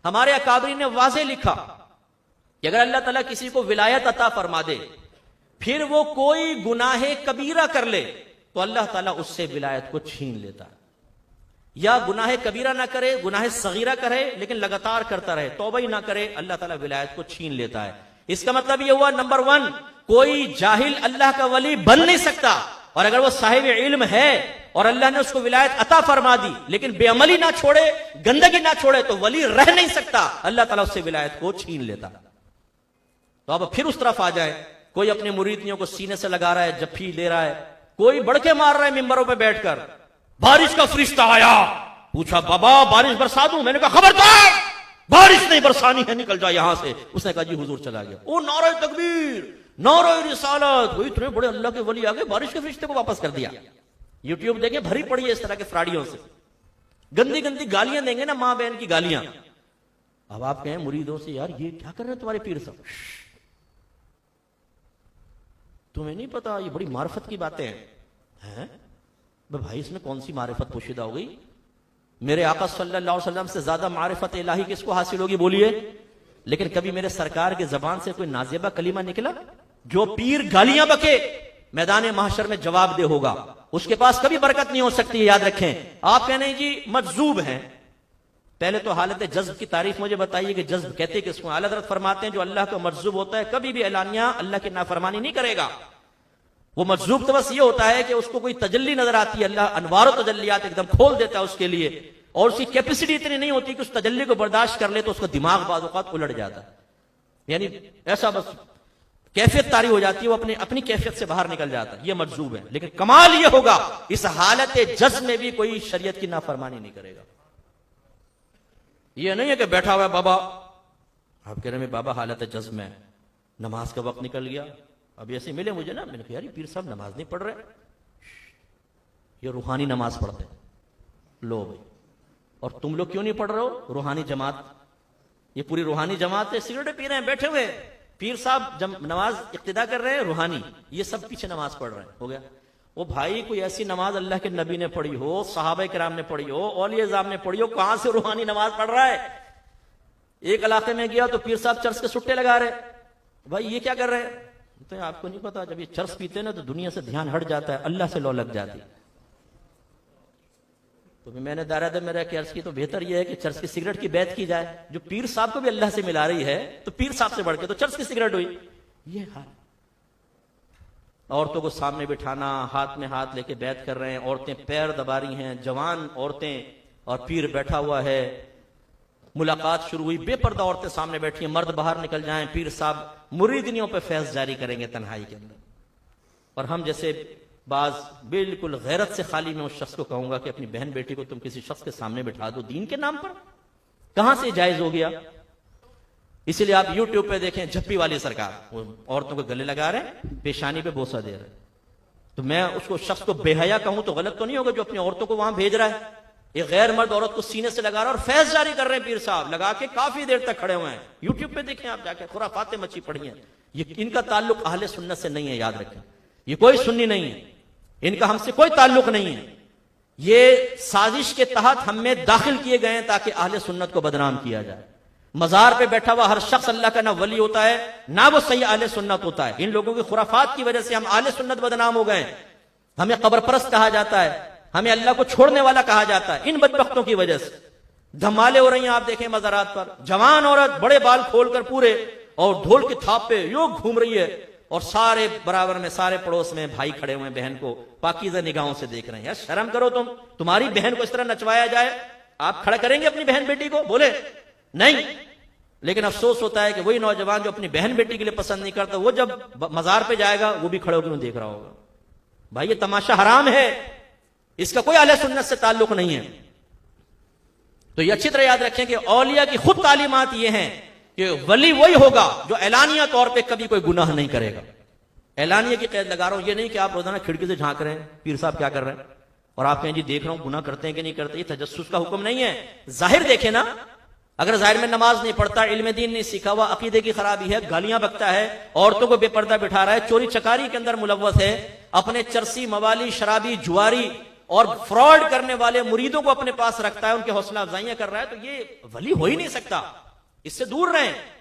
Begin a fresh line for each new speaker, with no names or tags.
हमारे अकाबरी ने वाज़े लिखा कि अगर अल्लाह ताला किसी को विलायत अता फरमा दे, फिर वो कोई गुनाहे कबीरा कर ले, तो अल्लाह ताला उससे विलायत को छीन लेता है। या गुनाहे कबीरा ना करे, गुनाहे सगीरा करे, लेकिन लगातार करता रहे, तौबा ही ना करे, अल्लाह ताला विलायत को छीन लेता है। इसका मतलब यह हुआ, नंबर 1, कोई जाहिल अल्लाह का वली बन नहीं सकता, और अगर वो साहिब इल्म है और अल्लाह ने उसको विलायत अता फरमा दी, लेकिन बेअमली ना छोड़े, गंदगी ना छोड़े, तो वली रह नहीं सकता, अल्लाह ताला उससे विलायत को छीन लेता। तो अब फिर उस तरफ आ जाए, कोई अपने मुरीदियों को सीने से लगा रहा है, जफ्फी ले रहा है, कोई बड़के मार रहा है मिंबरों पे बैठकर, बारिश का फरिश्ता आया, पूछा बाबा बारिश बरसा दूं? मैंने कहा खबरदार, बारिश नहीं बरसानी है, निकल जा यहां से। उसने कहा जी हुजूर, चला गया। ओ नारे तकबीर, नारे रिसालत, वो इतने बड़े अल्लाह के वली आ गए, बारिश के फरिश्ते को वापस कर दिया। यूट्यूब देखे, भरी पड़ी है इस तरह के फ्राडियों से, गंदी गंदी गालियां देंगे ना, मां बहन की गालियां। अब आप कहें मुरीदों से, यार ये क्या कर रहे हैं तुम्हारे पीर साहब, तुम्हें नहीं पता ये बड़ी मार्फत की बातें हैं? भाई इसमें कौन सी मारिफत पोशीदा हो गई? मेरे आका सल्लल्लाहु अलैहि वसल्लम से ज्यादा मारिफत इलाही किसको हासिल होगी बोलिए? लेकिन कभी मेरे सरकार की जबान से कोई नाजेबा कलीमा निकला? जो पीर गालियां बके, मैदान महशर में जवाब दे होगा, उसके पास कभी बरकत नहीं हो सकती, याद रखें। आप कह नहीं जी मजजूब हैं, पहले तो हालत जज्ब की तारीफ मुझे बताइए कि जज्ब कहते किसको? आला हज़रत फरमाते हैं जो अल्लाह का मजजूब होता है कभी भी एलानिया अल्लाह की नाफरमानी नहीं करेगा। वो मजजूब तो बस ये होता है कि उसको कोई तजल्ली नजर आती है, अल्लाह अनवार तजल्लियात एकदम खोल देता है उसके लिए, और उसकी कैपेसिटी इतनी नहीं होती कि उस तजल्ली को बर्दाश्त कर ले, तो उसका दिमाग बाज़ औक़ात उलट जाता है, यानी ऐसा बस कैफियत तारी हो जाती है, वो अपनी कैफियत से बाहर निकल जाता है। ये मजजूब है। लेकिन कमाल ये होगा, इस हालत जज्ब में भी कोई शरीयत की नाफरमानी नहीं करेगा। ये नहीं है कि बैठा हुआ है बाबा, आप कह रहे हैं बाबा हालत जज्ब में, नमाज का वक्त निकल गया, अभी ऐसे मिले मुझे ना, मैंने कहा यार पीर साहब नमाज नहीं पढ़ रहे, ये रूहानी नमाज पढ़ते हैं। लो भाई, और तुम लोग क्यों नहीं पढ़ रहे हो? रूहानी जमात, ये पूरी रूहानी जमात है, सिगरेट पी रहे हैं बैठे हुए, पीर साहब जब नमाज इक्तिदा कर रहे हैं रूहानी, ये सब पीछे नमाज पढ़ रहे हैं। हो गया? ओ भाई, कोई ऐसी नमाज अल्लाह के नबी ने पढ़ी हो, सहाबा किराम ने पढ़ी हो, औलिया इज़ाम ने पढ़ी हो, कहां से रूहानी नमाज पढ़ रहा है? एक इलाके में गया तो पीर साहब चर्च के सुट्टे लगा रहे, भाई ये क्या कर रहे हैं? तो आपको नहीं पता, जब ये चर्च पीते ना तो दुनिया से ध्यान हट जाता है, अल्लाह से लौ लग जाती। तो मैंने दायरा में रह के अर्ज की, तो बेहतर यह है कि चर्च की सिगरेट की बैत की जाए, जो पीर साहब को भी अल्लाह से मिला रही है, तो पीर साहब से बढ़ के तो चर्च की सिगरेट हुई। ये हाल, औरतों को सामने बिठाना, हाथ में हाथ लेके बैत कर रहे हैं, औरतें पैर दबा रही हैं, जवान औरतें, और पीर बैठा हुआ है। मुलाकात शुरू हुई, बेपर्दा औरतें सामने बैठी हैं, मर्द बाहर निकल जाएं, पीर साहब मुरीदनियों पे फैज़ जारी करेंगे तन्हाई के अंदर। और हम जैसे बाज बिल्कुल गैरत से खाली मैं उस शख्स को कहूंगा कि अपनी बहन बेटी को तुम किसी शख्स के सामने बिठा दो दीन के नाम पर, कहां से जायज हो गया? इसीलिए आप यूट्यूब पे देखें, झप्पी वाली सरकार, वो औरतों को गले लगा रहे हैं, पेशानी पे बोसा दे रहे। तो मैं उसको शख्स को बेहया कहूं तो गलत तो नहीं होगा जो अपनी औरतों को वहां भेज रहा है? एक गैर मर्द औरत को सीने से लगा रहा है और फैज जारी कर रहे हैं, पीर साहब लगा के काफी देर तक खड़े हुए हैं। यूट्यूब पे देखें आप जाके, खुराफातें मची पड़ी हैं। ये इनका ताल्लुक अहले सुन्नत से नहीं है, याद रखें, ये कोई सुन्नी नहीं है, इनका हमसे कोई ताल्लुक नहीं है। ये साजिश के तहत हम में दाखिल किए गए हैं ताकि अहले सुन्नत को बदनाम किया जाए। मजार पे बैठा हुआ हर शख्स अल्लाह का ना वली होता है ना वो सही अहले सुन्नत होता है। इन लोगों की खुराफात की वजह से हम अहले सुन्नत बदनाम हो गए। हमें कब्र परस्त कहा जाता है, हमें अल्लाह को छोड़ने वाला कहा जाता है, इन बदबख्तों की वजह से। धमाले हो रही हैं, आप देखें मज़ारात पर, जवान औरत बड़े बाल खोलकर पूरे और ढोल की थाप पे यूं घूम रही है, और सारे बराबर में, सारे पड़ोस में भाई खड़े हुए बहन को पाकीज़ा निगाहों से देख रहे हैं। यार शर्म करो तुम, तुम्हारी बहन को इस तरह नचवाया जाए, आप खड़ा करेंगे अपनी बहन बेटी को? बोले नहीं। लेकिन अफसोस होता है कि वही नौजवान जो अपनी बहन बेटी के लिए पसंद नहीं करता, वो जब मजार पे जाएगा वो भी खड़े होकर देख रहा होगा। भाई ये तमाशा हराम है, इसका कोई अहले सुन्नत से ताल्लुक नहीं है। तो ये अच्छी तरह याद रखें कि औलिया की खुद तालीमात ये हैं कि वली वही होगा जो एलानिया तौर पे कभी कोई गुनाह नहीं करेगा। एलानिया की कैद लगा रहा हूं, ये नहीं कि आप रोजाना खिड़की से झांक रहे हैं पीर साहब क्या कर रहे हैं, और आप कहें जी देख रहा हूं गुनाह करते हैं कि नहीं करते। ये तजस्सुस का हुक्म नहीं है, जाहिर देखे ना। अगर जाहिर में नमाज नहीं पढ़ता, इल्म दीन नहीं सीखा हुआ, अकीदे की खराबी है, गालियां बकता है, औरतों को बेपर्दा बिठा रहा है, चोरी चकारी के अंदर मुलव्वस है, अपने चरसी मवाली शराबी जुआरी और फ्रॉड करने वाले मुरीदों को अपने पास रखता है, उनके हौसला अफजाइयां कर रहा है, तो ये वली हो ही नहीं सकता। इससे दूर रहें।